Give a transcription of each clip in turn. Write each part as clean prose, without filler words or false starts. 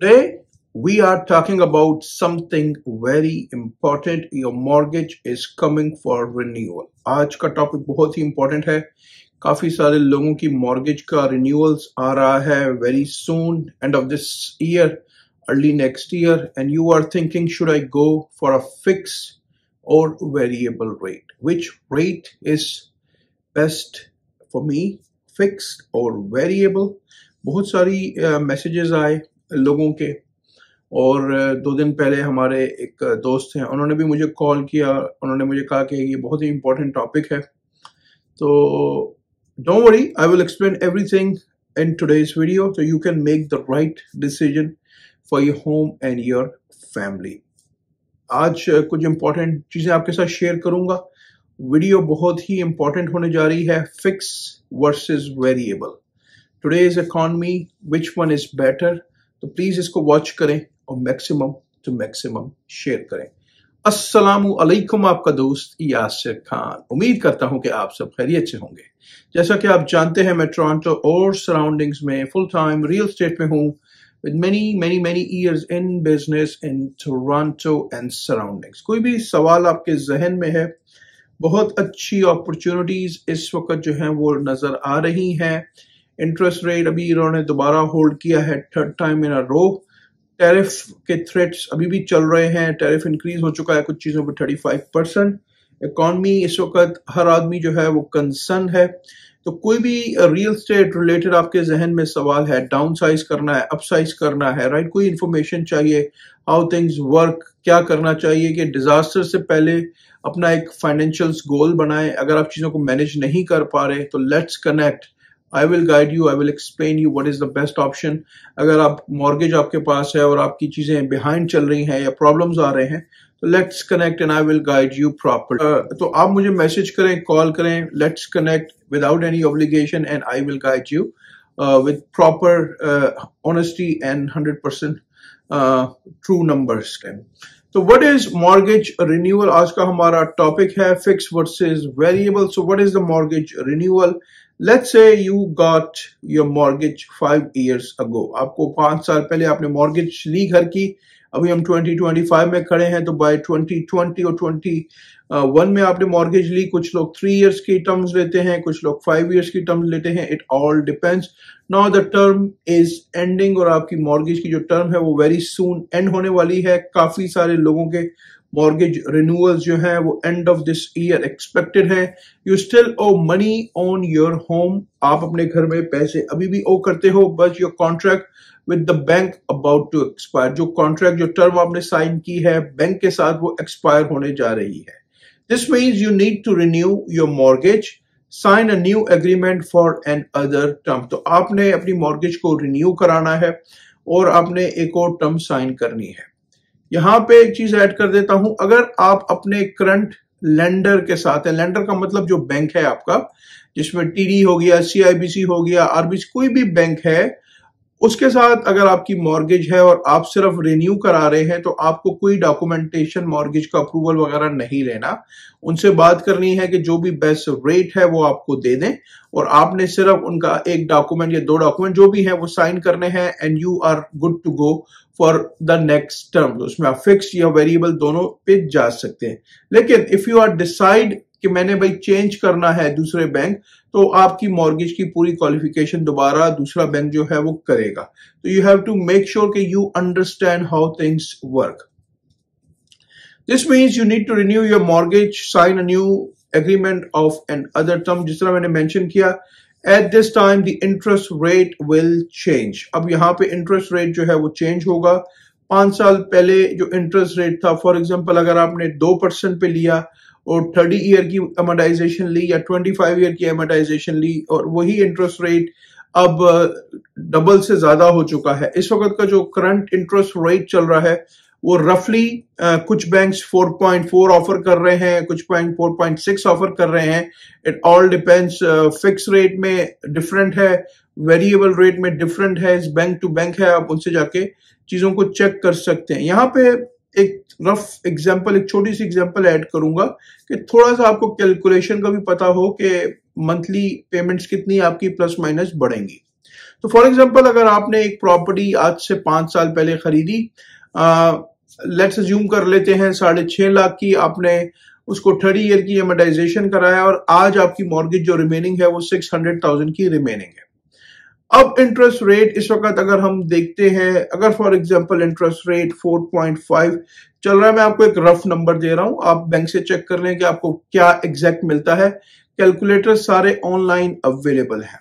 Today, we are talking about something very important. Your mortgage is coming for renewal. आज का topic बहुत ही important है. काफी सारे लोगों की mortgage का renewals आ रहा है very soon, end of this year, early next year, and you are thinking, should I go for a fixed or variable rate? Which rate is best for me, fixed or variable? बहुत सारी messages आए लोगों के और 2 दिन पहले हमारे एक दोस्त हैं, उन्होंने भी मुझे कॉल किया. उन्होंने मुझे कहा कि ये बहुत ही इम्पोर्टेंट टॉपिक है. तो don't worry, I will explain everything in today's video so you can make the right decision for your home and your family. आज कुछ इम्पोर्टेंट चीज़ें आपके साथ शेयर करूंगा. वीडियो बहुत ही इम्पोर्टेंट होने जा रही है. Fix versus variable, today's economy, which one is better. तो प्लीज इसको वॉच करें और मैक्सिमम टू मैक्सिमम शेयर करें. अस्सलामु अलैकुम, आपका दोस्त यासिर खान. उम्मीद करता हूं कि आप सब खैरियत से होंगे. जैसा कि आप जानते हैं, मैं टोरंटो और सराउंडिंग्स में फुल टाइम रियल एस्टेट में हूं with many years in business in Toronto and surroundings. कोई भी सवाल आपके जहन में है, बहुत अच्छी अपॉर्चुनिटीज इस वक्त जो हैं वो नजर आ रही हैं. इंटरेस्ट रेट अभी इन्होंने दोबारा होल्ड किया है, third time in a row. Tariff के थ्रेट्स अभी भी चल रहे हैं. टैरिफ इंक्रीज हो चुका है कुछ चीजों पर 35%. इकॉनमी इस वक्त हर आदमी जो है वो कंसर्न है. तो कोई भी रियल स्टेट रिलेटेड आपके जहन में सवाल है, डाउन साइज करना है, अप साइज करना है, राइट, कोई इंफॉर्मेशन चाहिए, हाउ थिंग्स वर्क, क्या करना चाहिए कि डिजास्टर से पहले अपना एक फाइनेंशियल्स गोल बनाएं. अगर आप चीजों को मैनेज नहीं कर पा रहे तो let's connect. I will guide you, I will explain you what is the best option. अगर आप मॉर्गेज आपके पास है और आपकी चीजें बिहाइंड चल रही हैं या प्रॉब्लम्स आ रहे हैं, तो let's connect and I will guide you proper. तो आप मुझे मैसेज करें, कॉल करें, let's connect without any obligation and I will guide you with proper honesty and 100% true numbers. तो व्हाट इज मॉर्गेज रिन्यूअल? आज का हमारा टॉपिक है fix versus variable. So what is the mortgage renewal? Let's say you got your mortgage 5 years ago. आपको 5 साल पहले आपने mortgage ली घर की. अभी हम 2025 में खड़े हैं, तो by 2020 और 21 में आपने mortgage ली. कुछ लोग 3 years की टर्म्स लेते हैं, कुछ लोग 5 years की टर्म्स लेते हैं. It all depends. Now the term is ending और आपकी mortgage की जो टर्म है वो very soon end होने वाली है. काफी सारे लोगों के मॉर्गेज रिन्यूअल्स जो है वो end of this year expected है. You still owe money on your home. आप अपने घर में पैसे अभी भी ओ करते हो, but your contract with the bank about to expire. जो कॉन्ट्रैक्ट, जो टर्म आपने साइन की है बैंक के साथ, वो एक्सपायर होने जा रही है. This means you need to renew your mortgage, sign a new agreement for N other term. तो आपने अपनी मॉर्गेज को रिन्यू कराना है और आपने एक और टर्म साइन करनी है. यहां पे एक चीज ऐड कर देता हूं, अगर आप अपने करंट लेंडर के साथ है, लेंडर का मतलब जो बैंक है आपका, जिसमें टीडी हो गया, सीआईबीसी हो गया, आरबीसी, कोई भी बैंक है, उसके साथ अगर आपकी मॉर्गेज है और आप सिर्फ रिन्यू करा रहे हैं, तो आपको कोई डॉक्यूमेंटेशन, मॉर्गेज का अप्रूवल वगैरह नहीं लेना. उनसे बात करनी है कि जो भी बेस्ट रेट है वो आपको दे दें और आपने सिर्फ उनका एक डॉक्यूमेंट या 2 डॉक्यूमेंट जो भी है वो साइन करने हैं and you are good to go for the next term. उसमें आप फिक्स या वेरिएबल दोनों पे जा सकते हैं. लेकिन इफ यू आर डिसाइड कि मैंने भाई चेंज करना है दूसरे बैंक, तो आपकी मॉर्गेज की पूरी क्वालिफिकेशन दोबारा दूसरा बैंक जो है वो करेगा. तो you have to make sure कि you understand how things work. This means you need to renew your mortgage, sign a new agreement of an other term. जिस तरह मैंने मेंशन किया, at this time the interest rate will change. अब यहाँ पे interest rate जो है वो चेंज होगा. 5 साल पहले जो इंटरेस्ट रेट था, फॉर एग्जाम्पल अगर आपने 2% पे लिया और 30 ईयर की एमोटाइजेशन ली या 25 ईयर की एमोटाइजेशन ली, और वही इंटरेस्ट रेट अब डबल से ज्यादा हो चुका है. इस वक्त का जो करंट इंटरेस्ट रेट चल रहा है वो रफली कुछ बैंक्स 4.4 ऑफर कर रहे हैं, कुछ बैंक 4.6 ऑफर कर रहे हैं. It all depends. Fix rate में डिफरेंट है, वेरिएबल रेट में डिफरेंट है, इस बैंक टू बैंक है. आप उनसे जाके चीजों को चेक कर सकते हैं. यहाँ पे एक रफ एग्जांपल, एक छोटी सी एग्जांपल ऐड करूंगा कि थोड़ा सा आपको कैलकुलेशन का भी पता हो कि मंथली पेमेंट्स कितनी आपकी प्लस माइनस बढ़ेंगी. तो फॉर एग्जांपल अगर आपने एक प्रॉपर्टी आज से 5 साल पहले खरीदी, लेट्स अज्यूम कर लेते हैं 6.5 लाख की, आपने उसको 30 ईयर की एमोर्टाइजेशन कराया और आज आपकी मॉर्गेज जो रिमेनिंग है वो 600,000 की रिमेनिंग है। अब इंटरेस्ट रेट इस वक्त अगर हम देखते हैं, अगर फॉर एग्जांपल इंटरेस्ट रेट 4.5 चल रहा है, मैं आपको एक रफ नंबर दे रहा हूं, आप बैंक से चेक कर लें कि आपको क्या एग्जैक्ट मिलता है। कैलकुलेटर सारे ऑनलाइन अवेलेबल हैं।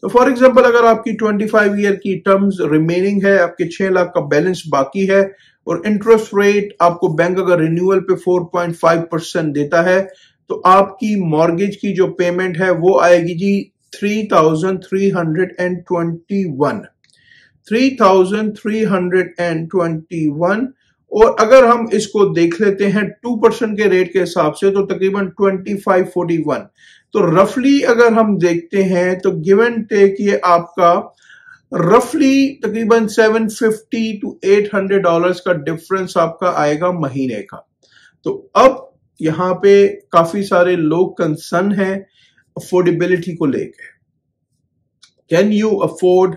तो फॉर एग्जांपल अगर आपकी 25 ईयर की टर्म्स रिमेनिंग है, आपके 6 लाख का बैलेंस बाकी है और इंटरेस्ट रेट आपको बैंक अगर रिन्यूअल पे 4.5% देता है, तो आपकी मॉर्गेज की जो पेमेंट है वो आएगी जी 3,321। और अगर हम इसको देख लेते हैं 2% के रेट के हिसाब से तो तकरीबन 2541। तो रफली अगर हम देखते हैं तो गिव एंड टेक ये आपका रफली तकरीबन 750 to 800 डॉलर्स का डिफरेंस आपका आएगा महीने का। तो अब यहाँ पे काफी सारे लोग कंसर्न हैं अफोर्डेबिलिटी को लेकर। Can you afford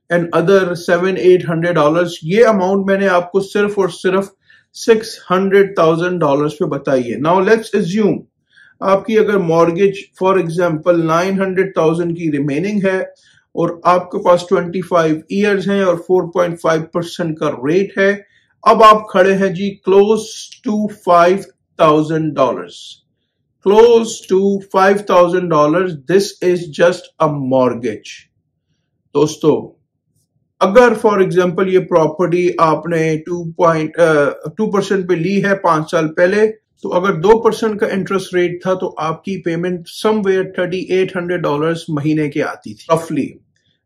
N other 700-800 dollars? ये अमाउंट मैंने आपको सिर्फ और सिर्फ $600,000 पे बताई है। नाउ लेट्स अज्यूम आपकी अगर मॉर्गेज फॉर एग्जांपल 900,000 की रिमेनिंग है और आपके पास 25 इयर्स हैं और 4.5% का रेट है। अब आप खड़े हैं जी close to $5,000, close to $5,000। This is just a mortgage. दोस्तों अगर फॉर एग्जांपल ये प्रॉपर्टी आपने 2% पे ली है 5 साल पहले, तो अगर 2% का इंटरेस्ट रेट था तो आपकी पेमेंट समवेयर $3,800 महीने की आती थी रफली।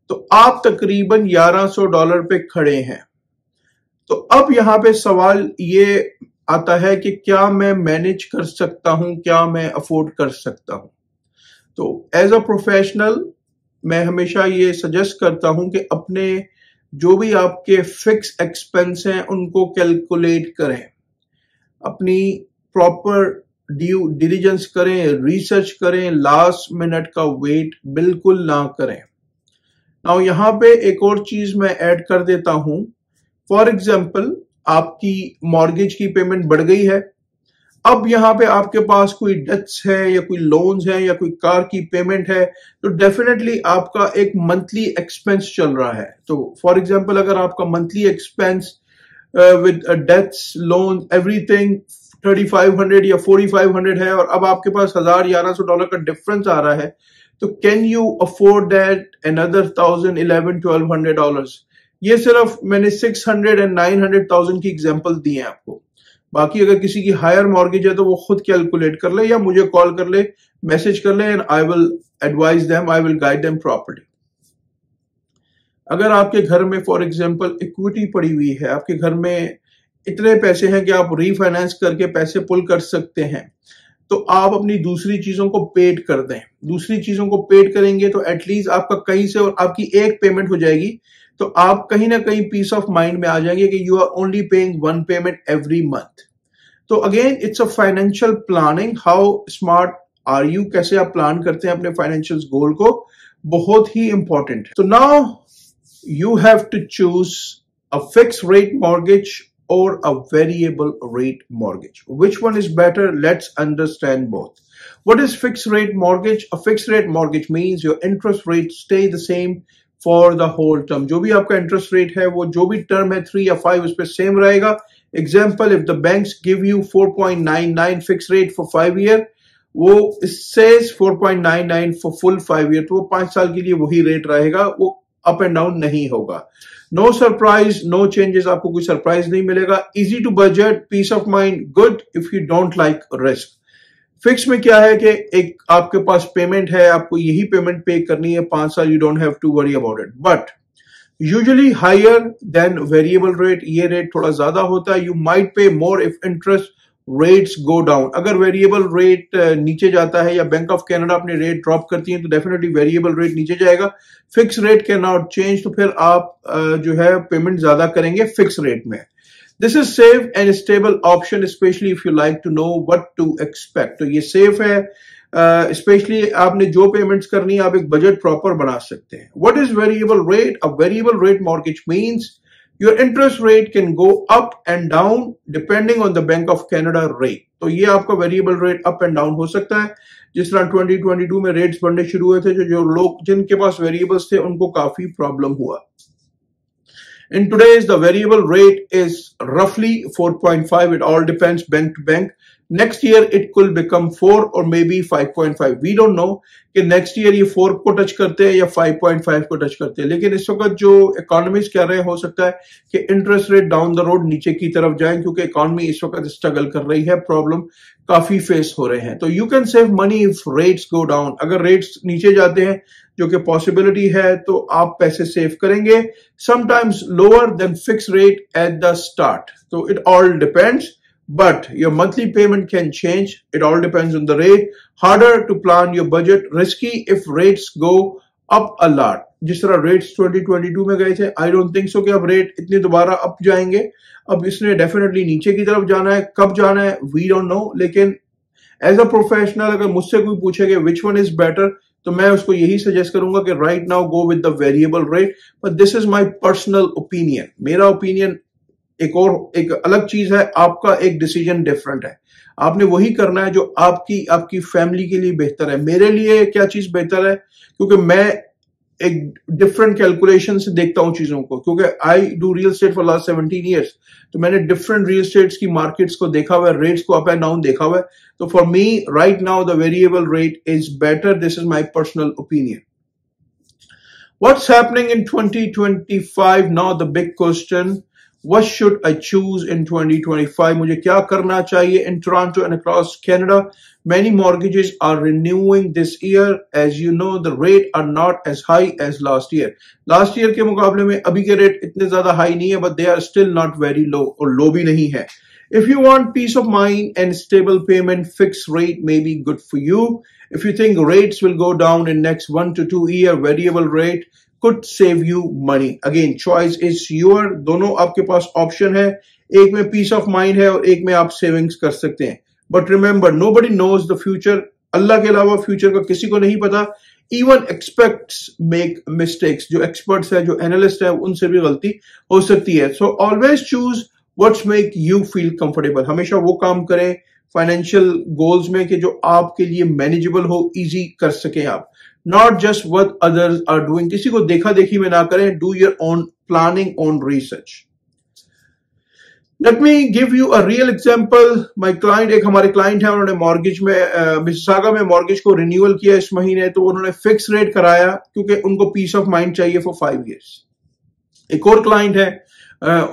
तो आप तकरीबन $1,100 पे खड़े हैं। तो अब यहाँ पे सवाल ये आता है कि क्या मैं मैनेज कर सकता हूं, क्या मैं अफोर्ड कर सकता हूं? तो एज अ प्रोफेशनल मैं हमेशा ये सजेस्ट करता हूं कि अपने जो भी आपके फिक्स एक्सपेंस हैं उनको कैलकुलेट करें, अपनी प्रॉपर ड्यू डिलिजेंस करें, रिसर्च करें, लास्ट मिनट का वेट बिल्कुल ना करें। नाउ यहाँ पे एक और चीज मैं ऐड कर देता हूं। फॉर एग्जांपल आपकी मॉर्गेज की पेमेंट बढ़ गई है, अब यहाँ पे आपके पास कोई डेट्स है या कोई लोन्स है या कोई कार की पेमेंट है, तो डेफिनेटली आपका एक मंथली एक्सपेंस चल रहा है। तो फॉर एग्जांपल अगर आपका monthly expense with debts, loan, everything 3,500 या 4,500 है और अब आपके पास $1,100 का डिफरेंस आ रहा है, तो can you afford that another 1,000, 11, 1,200 dollars? ये सिर्फ मैंने 600 and 900,000 की एग्जांपल दी है आपको। बाकी अगर किसी की हायर मॉर्गेज है तो वो खुद कैलकुलेट कर ले या मुझे कॉल कर ले, मैसेज कर ले, and I will advise them, I will guide them properly. अगर आपके घर में फॉर एग्जांपल इक्विटी पड़ी हुई है, आपके घर में इतने पैसे हैं कि आप रीफाइनेंस करके पैसे पुल कर सकते हैं, तो आप अपनी दूसरी चीजों को पेड कर दें। दूसरी चीजों को पेड करेंगे तो एटलीस्ट आपका कहीं से और आपकी एक पेमेंट हो जाएगी, तो आप कहीं ना कहीं पीस ऑफ माइंड में आ जाएंगे कि you are only paying one payment every month. तो again it's a financial planning. How smart are you? कैसे आप प्लान करते हैं अपने फाइनेंशियल गोल को, बहुत ही इंपॉर्टेंट है। तो now you have to choose a fix rate mortgage or a variable rate mortgage. Which one is better? Let's understand both. What is fixed rate mortgage? A fixed rate mortgage means your interest rate stay the same for the whole term. जो भी आपका interest rate है वो जो भी term है 3 या 5 उस पे same रहेगा। Example, if the banks give you 4.99 fixed rate for 5 year, वो it says 4.99 for full 5 year, तो वो 5 साल के लिए वही रेट रहेगा, वो अप एंड डाउन नहीं होगा। नो सरप्राइज, नो चेंजेस, आपको कोई सरप्राइज नहीं मिलेगा। Easy to budget, peace of mind, good if you don't like risk. Fix में क्या है कि एक आपके पास पेमेंट है, आपको यही पेमेंट पे करनी है 5 साल, you don't have to worry about it. But usually higher than variable rate, ये रेट थोड़ा ज्यादा होता है। You might pay more if interest rates go down. अगर वेरिएबल रेट नीचे जाता है या बैंक ऑफ कनाडा अपने रेट ड्रॉप करती है तो डेफिनेटली वेरिएबल रेट नीचे जाएगा। Fix rate can not change, तो फिर आप जो है पेमेंट ज्यादा करेंगे फिक्स रेट में। This is safe and stable option, specially if you like to know what to expect. तो ये सेफ है, स्पेशली आपने जो पेमेंट्स करनी है आप एक बजट प्रॉपर बना सकते हैं. What is variable rate? A variable rate mortgage means your interest rate can go up and down depending on the bank of Canada rate. तो ये आपका variable rate up and down हो सकता है. जिस तरह 2022 में रेट्स बढ़ने शुरू हुए थे, जो लोग जिनके पास वेरिएबल्स थे उनको काफी प्रॉब्लम हुआ. In today's, the variable rate is roughly 4.5. It all depends bank to bank. Next year, it could become 4 or maybe 5.5. We don't know कि next year ये 4 को टच करते हैं या 5.5 को टच करते हैं. लेकिन इस वक्त जो इकोनॉमिस्ट कह रहे हैं, हो सकता है कि interest rate down the road नीचे की तरफ जाए, क्योंकि इकोनॉमी इस वक्त स्ट्रगल कर रही है, प्रॉब्लम काफी फेस हो रहे हैं. तो you can save money if rates go down. अगर रेट्स नीचे जाते हैं, जो कि पॉसिबिलिटी है, तो आप पैसे सेव करेंगे. Sometimes lower than fix rate at the start. तो it all depends, but your monthly payment can change. It all depends on the rate. Harder to plan your budget. Risky if rates go up a lot. जिस तरह rates 2022 में गए थे, I don't think so कि अब rate इतनी दोबारा up जाएंगे. अब इसने डेफिनेटली नीचे की तरफ जाना है. कब जाना है we don't know. लेकिन एज अ प्रोफेशनल अगर मुझसे कोई पूछे कि which one is better, तो मैं उसको यही सजेस्ट करूंगा कि right now go with the variable rate. But this is my personal opinion. मेरा ओपिनियन एक अलग चीज है, आपका एक डिसीजन डिफरेंट है. आपने वही करना है जो आपकी फैमिली के लिए बेहतर है. मेरे लिए क्या चीज बेहतर है, क्योंकि मैं एक डिफरेंट कैलकुलेशन से देखता हूं चीजों को, क्योंकि I do real estate for last 17 years. तो मैंने डिफरेंट रियल एस्टेट्स की मार्केट्स को देखा हुआ है, रेट्स को अप एंड डाउन देखा हुआ है. तो for me right now the variable rate is better. This is my personal opinion. What's happening in 2025 now? The big question, what should I choose in 2025? मुझे क्या करना चाहिए? In Toronto and across Canada, many mortgages are renewing this year. As you know, the rate are not as high as last year. Last year के मुकाबले में अभी के rate इतने ज्यादा हाई नहीं है, but they are still not very low, और लो भी नहीं है. If you want peace of mind and stable payment, fixed rate may be good for you. If you think rates will go down in next 1 to 2 year, variable rate could save you money. Again, choice is your. दोनों आपके पास option है. एक में piece of mind है और एक में आप सेविंग्स कर सकते हैं. But remember, nobody knows the future. अल्लाह के अलावा फ्यूचर का किसी को नहीं पता. Even experts make mistakes. जो एक्सपर्ट्स है, जो एनालिस्ट है, उनसे भी गलती हो सकती है. So always choose what's make you feel comfortable. हमेशा वो काम करें फाइनेंशियल गोल्स में कि जो आपके लिए मैनेजेबल हो, इजी कर सकें आप. Not just what others are doing. किसी को देखा देखी में ना करें. Do your own planning, own research. Let me give you a real example. My client, एक हमारे क्लाइंट है, उन्होंने मॉर्गेज में मिसिसागा में मॉर्गेज को रिन्यूअल किया इस महीने. तो उन्होंने फिक्स रेट कराया क्योंकि उनको पीस ऑफ माइंड चाहिए फॉर 5 years. एक और क्लाइंट है,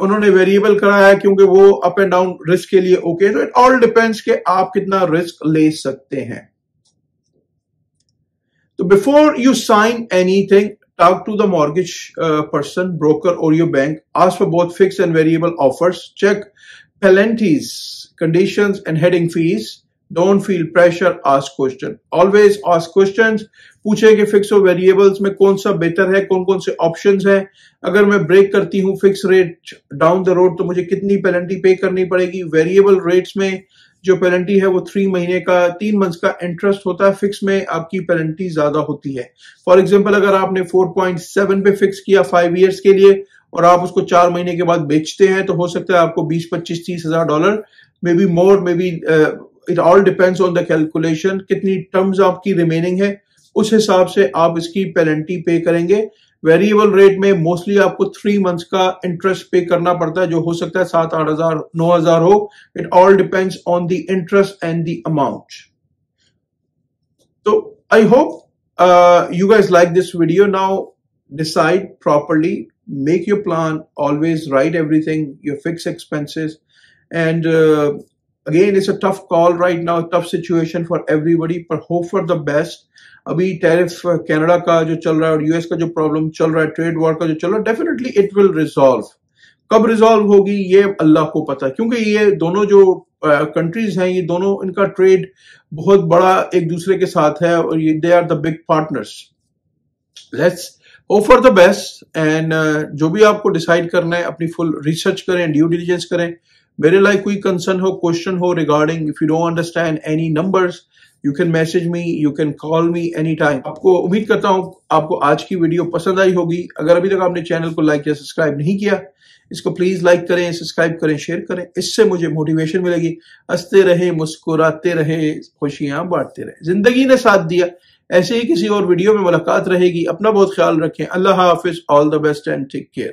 उन्होंने वेरिएबल कराया क्योंकि वो अप एंड डाउन रिस्क के लिए ओके. तो इट ऑल डिपेंड्स कि आप कितना रिस्क ले सकते हैं. So before you sign anything, talk to the mortgage person, broker or your bank. Ask for both fixed and variable offers. Check penalties, conditions and heading fees. Don't feel pressure, ask question. Always ask questions. पूछे कि fix और variables में कौन सा बेहतर है, कौन कौन से ऑप्शंस हैं. अगर मैं ब्रेक करती हूँ fix rate down the road, तो मुझे कितनी पेनल्टी पे करनी पड़ेगी. वेरिएबल रेट्स में जो पेनल्टी है वो 3 महीने का 3 मंथ्स का इंटरेस्ट होता है. फिक्स में आपकी पेनल्टी ज्यादा होती है. फॉर एग्जांपल, अगर आपने 4.7 पे फिक्स किया 5 इयर्स के लिए और आप उसको 4 महीने के बाद बेचते हैं, तो हो सकता है आपको 20, 25, 30 हजार dollar, may be more, may be it all depends on the calculation, कितनी टर्म्स आपकी रिमेनिंग है, उस हिसाब से आप इसकी पेनल्टी पे करेंगे. वेरिएबल रेट में मोस्टली आपको 3 मंथ्स का इंटरेस्ट पे करना पड़ता है, जो हो सकता है 7, 8 हजार, 9 हजार हो. It all depends on the interest and the amount. तो I hope you guys like this video. Now decide properly, make your plan, always write everything, your fixed expenses, and again it's a tough call right now, tough situation for everybody, but hope for the best. अभी tariff Canada का जो चल रहा है और US का जो problem चल रहा है, ट्रेड वॉर का जो चल रहा है, डेफिनेटली इट विल रिजॉल्व. कब रिजॉल्व होगी ये अल्लाह को पता, क्योंकि ये दोनों जो कंट्रीज हैं, ये दोनों, इनका ट्रेड बहुत बड़ा एक दूसरे के साथ है और ये they are the big partners. Let's hope for the best. And जो भी आपको डिसाइड करना है, अपनी फुल रिसर्च करें, ड्यू डिलिजेंस करें. मेरे लाइक कोई कंसर्न हो, क्वेश्चन हो regarding, if you don't understand any numbers, you can message me, you can call me any time. आपको उम्मीद करता हूं आपको आज की वीडियो पसंद आई होगी। अगर अभी तक आपने चैनल को लाइक या सब्सक्राइब नहीं किया, इसको प्लीज लाइक करें, सब्सक्राइब करें, शेयर करें। इससे मुझे मोटिवेशन मिलेगी। हंसते रहे, मुस्कुराते रहे, खुशियां बांटते रहे। जिंदगी ने साथ दिया। ऐसे ही किसी और वीडियो में मुलाकात रहेगी। अपना बहुत ख्याल रखें। अल्लाह हाफिज। All the best and take care.